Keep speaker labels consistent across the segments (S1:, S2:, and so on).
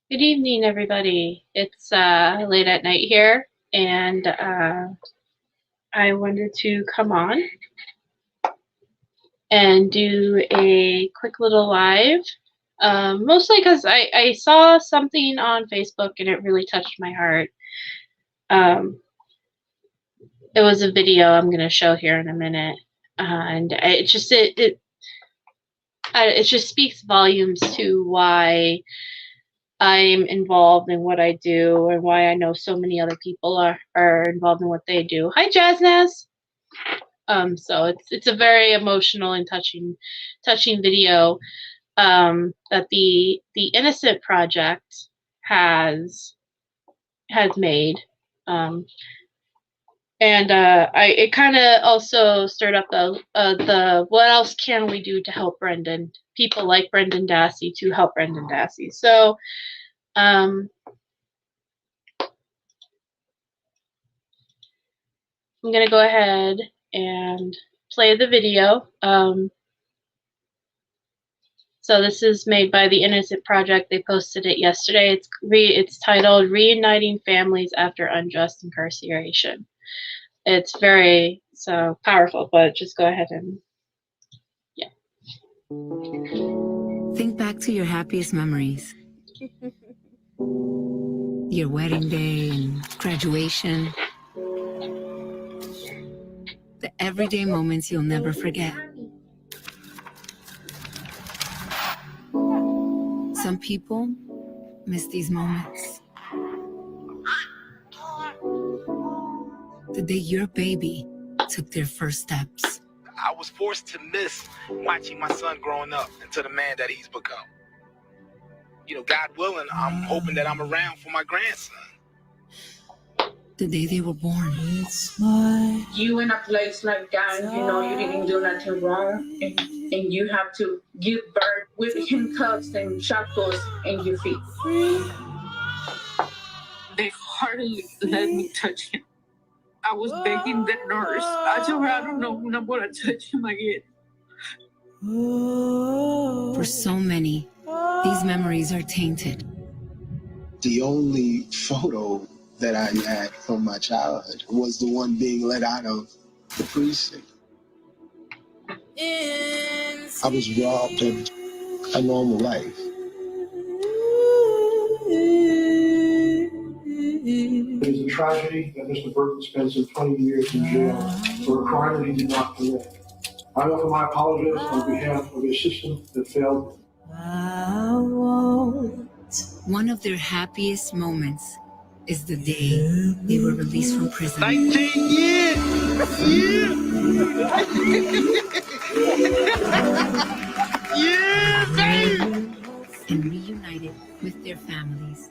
S1: Good evening, everybody. It's late at night here, and I wanted to come on and do a quick little live, mostly because I saw something on Facebook and it really touched my heart. It was a video I'm going to show here in a minute, and it just speaks volumes to why I'm involved in what I do and why I know so many other people are involved in what they do. Hi, Jasnaz. So it's a very emotional and touching video that the Innocent Project has made. It kind of also stirred up the what else can we do to help Brendan, people like Brendan Dassey, to help Brendan Dassey. So I'm gonna go ahead and play the video. So this is made by the Innocent Project. They posted it yesterday. It's titled "Reuniting Families After Unjust Incarceration." It's very powerful, but just go ahead and
S2: Think back to your happiest memories. Your wedding day and graduation. The everyday moments you'll never forget. Some people miss these moments. The day your baby took their first steps.
S3: I was forced to miss watching my son growing up into the man that he's become. You know, God willing, I'm hoping that I'm around for my grandson.
S2: The day they were born.
S4: You in a place like that, you know, you didn't do nothing wrong, and you have to give birth with handcuffs and shackles in your feet. They hardly let me touch him. I was begging the nurse. I told her, I don't know when I'm going to touch him again.
S2: For so many, these memories are tainted.
S5: The only photo that I had from my childhood was the one being let out of the precinct. I was robbed of a normal life.
S6: It is a tragedy that Mr. Burton spent some 20 years in jail for a crime that he did not commit. I offer my apologies on behalf of a system that failed him.
S2: One of their happiest moments is the day they were released from prison.
S3: 19 years! Yeah, baby!
S2: And reunited with their families.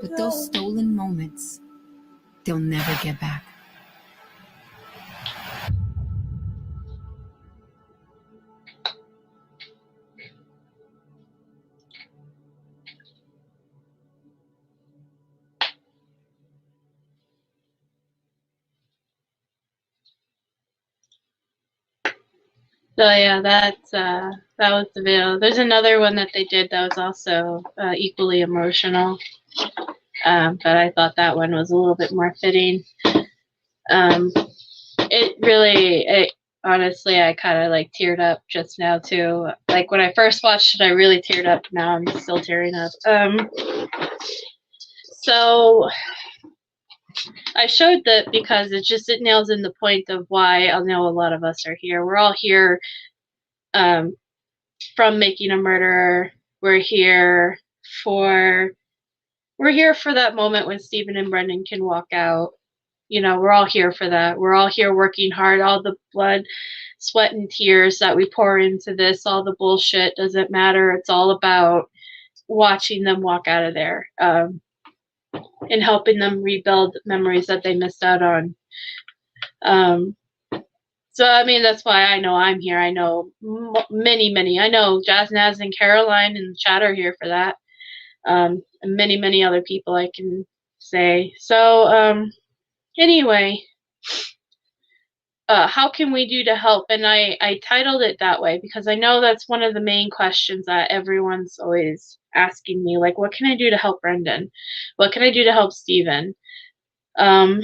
S2: But those stolen moments, they'll never get back.
S1: So yeah, that was the video. There's another one that they did that was also equally emotional, but I thought that one was a little bit more fitting. Honestly, I kind of like teared up just now too. Like when I first watched it, I really teared up. Now I'm still tearing up. So I showed that because it nails in the point of why I know a lot of us are here. We're all here from Making a Murderer. We're here for that moment when Stephen and Brendan can walk out. You know, we're all here for that. We're all here working hard. All the blood, sweat, and tears that we pour into this, all the bullshit doesn't matter. It's all about watching them walk out of there. And helping them rebuild memories that they missed out on. So, I mean, that's why I know I'm here. I know many. I know Jasnaz and Caroline in the chat are here for that. And many other people I can say. So, anyway, how can we do to help? And I titled it that way because I know that's one of the main questions that everyone's always asking me. Like, what can I do to help Brendan? What can I do to help Stephen? In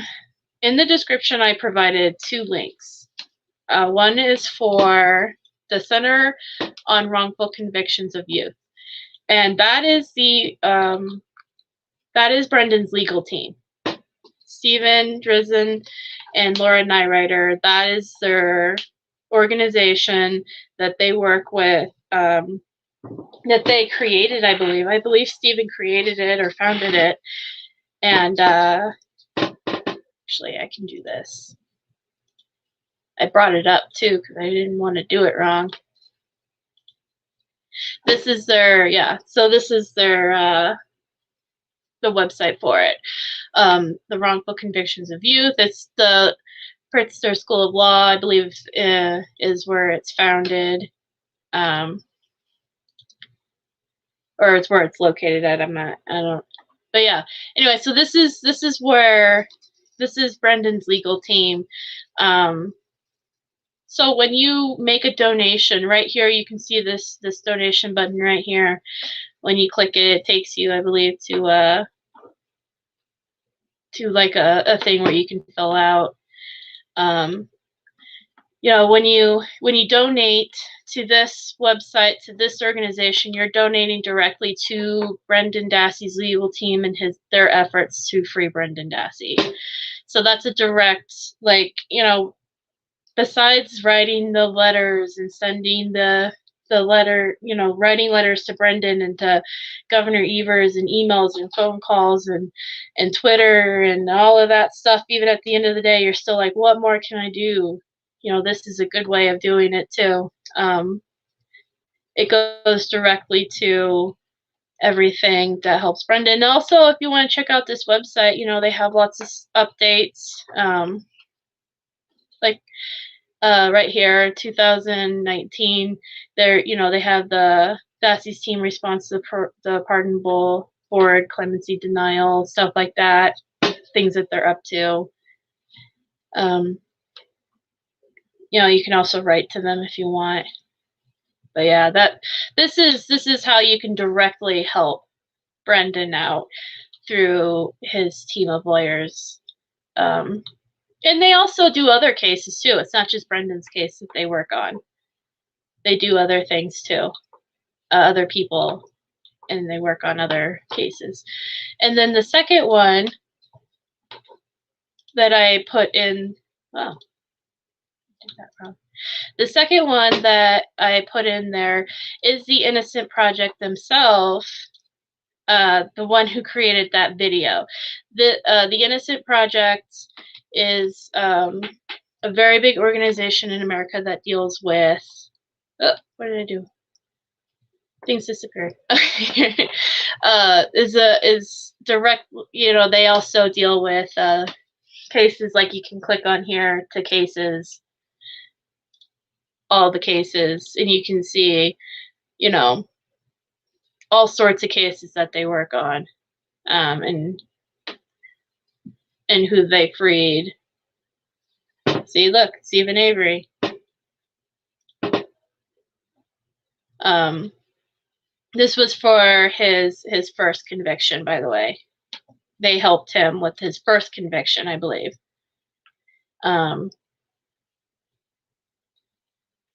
S1: the description, I provided 2 links. One is for the Center on Wrongful Convictions of Youth, and that is Brendan's legal team. Stephen Drizzen and Laura Nyrider, that is their organization that they work with, that they created, I believe. I believe Stephen created it or founded it. And actually, I can do this. I brought it up too because I didn't want to do it wrong. This is their, so this is their, the website for it. The Wrongful Convictions of Youth. It's the Pritzker School of Law, I believe, is where it's founded. Or it's where it's located at. But yeah. Anyway, so this is Brendan's legal team. So when you make a donation, right here, you can see this donation button right here. When you click it, it takes you, I believe, to like a thing where you can fill out. You know, when you donate to this website, to this organization, you're donating directly to Brendan Dassey's legal team and their efforts to free Brendan Dassey. So that's a direct, like, you know, besides writing the letters and sending the letter, you know, writing letters to Brendan and to Governor Evers and emails and phone calls and Twitter and all of that stuff, even at the end of the day, you're still like, what more can I do? You know, this is a good way of doing it too. It goes directly to everything that helps Brendan. And also, if you want to check out this website, you know, they have lots of updates. Like right here, 2019, there, you know, they have the Dassey's team response to the pardonable board, clemency denial, stuff like that, things that they're up to. You know, you can also write to them if you want. But yeah, this is how you can directly help Brendan out through his team of lawyers. And they also do other cases too. It's not just Brendan's case that they work on. They do other things too, other people, and they work on other cases. And then the second one that I put in, oh, I did that wrong. The second one that I put in there is the Innocent Project themselves, the one who created that video. The Innocent Project is a very big organization in America that deals with, what did I do? Things disappeared. Is direct, you know, they also deal with cases, like you can click on here to cases, all the cases, and you can see, you know, all sorts of cases that they work on, and who they freed. See, look, Stephen Avery. This was for his first conviction, by the way. They helped him with his first conviction, I believe.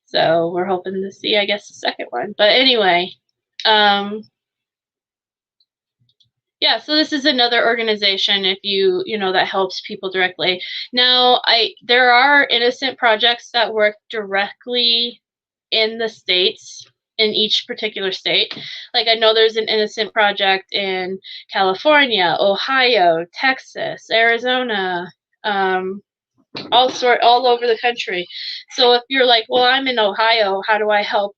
S1: So we're hoping to see, I guess, the second one. But anyway, yeah, so this is another organization, if you know, that helps people directly. Now, there are innocent projects that work directly in the states, in each particular state. Like, I know there's an innocent project in California, Ohio, Texas, Arizona, all over the country. So if you're like, well, I'm in Ohio, how do I help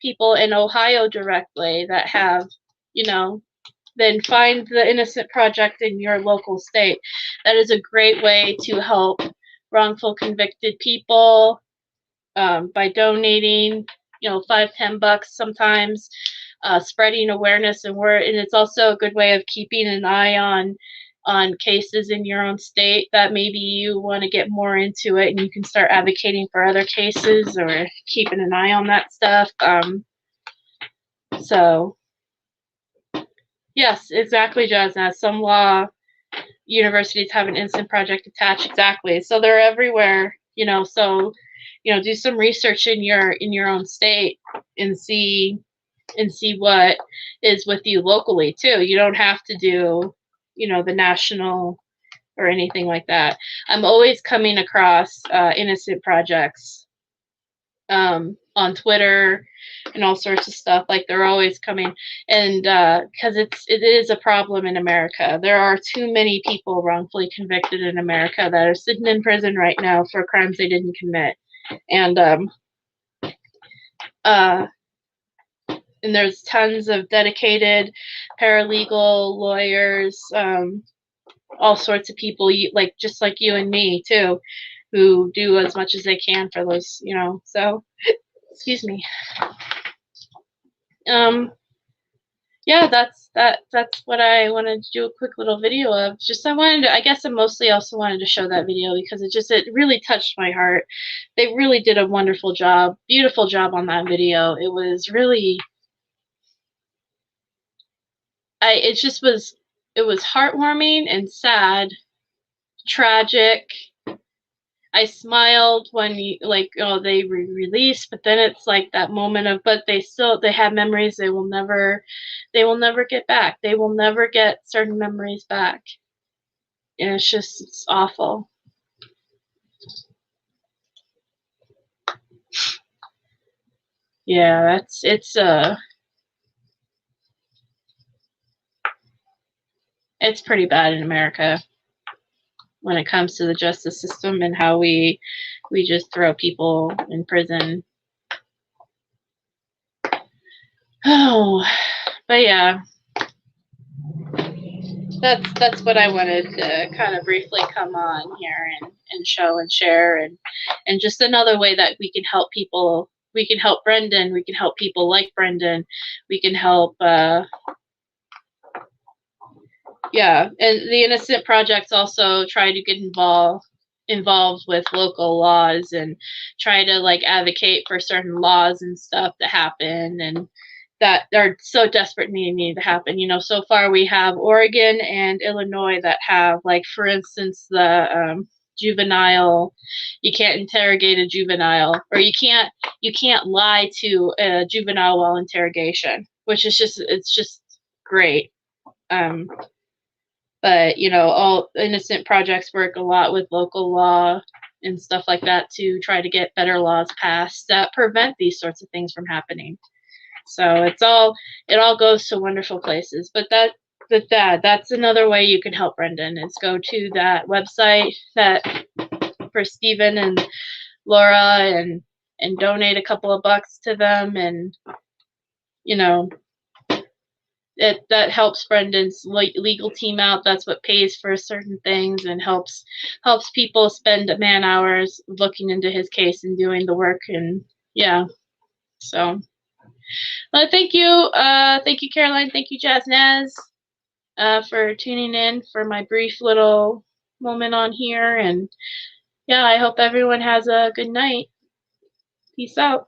S1: people in Ohio directly that have, you know, then find the Innocent Project in your local state. That is a great way to help wrongful convicted people by donating, you know, $5-10 sometimes, spreading awareness and word. And it's also a good way of keeping an eye on cases in your own state that maybe you want to get more into it, and you can start advocating for other cases or keeping an eye on that stuff. So yes, exactly, Jasna. Some law universities have an instant project attached. Exactly. So they're everywhere, you know, so, you know, do some research in your own state and see what is with you locally too. You don't have to do, you know, the national or anything like that. I'm always coming across innocent projects on Twitter and all sorts of stuff. Like, they're always coming, and because it is a problem in America. There are too many people wrongfully convicted in America that are sitting in prison right now for crimes they didn't commit, and there's tons of dedicated paralegal lawyers, all sorts of people, like just like you and me too, who do as much as they can for those, you know. So, excuse me. Yeah, that's what I wanted to do a quick little video of. Just I guess I mostly also wanted to show that video because it really touched my heart. They really did a wonderful job, beautiful job on that video. It was really, it was heartwarming and sad, tragic. I smiled when they re-released, but then it's like that moment of, but they have memories they will never get back. They will never get certain memories back. And it's awful. Yeah, it's pretty bad in America when it comes to the justice system and how we just throw people in prison. Oh, but yeah, that's what I wanted to kind of briefly come on here and show and share, and just another way that we can help people. We can help Brendan. We can help people like Brendan. We can help. Yeah, and the Innocent Projects also try to get involved with local laws and try to like advocate for certain laws and stuff to happen, and that are so desperate need to happen. You know, so far we have Oregon and Illinois that have, like, for instance, the juvenile. You can't interrogate a juvenile, or you can't lie to a juvenile while interrogation, which is just great. But, you know, all Innocent Projects work a lot with local law and stuff like that to try to get better laws passed that prevent these sorts of things from happening. So it all goes to wonderful places. But that's another way you can help Brendan, is go to that website that for Stephen and Laura and donate a couple of bucks to them, and, you know, that helps Brendan's legal team out. That's what pays for certain things and helps people spend man hours looking into his case and doing the work. And yeah, so thank you, Caroline. Thank you, Jasnaz, for tuning in for my brief little moment on here. And yeah, I hope everyone has a good night. Peace out.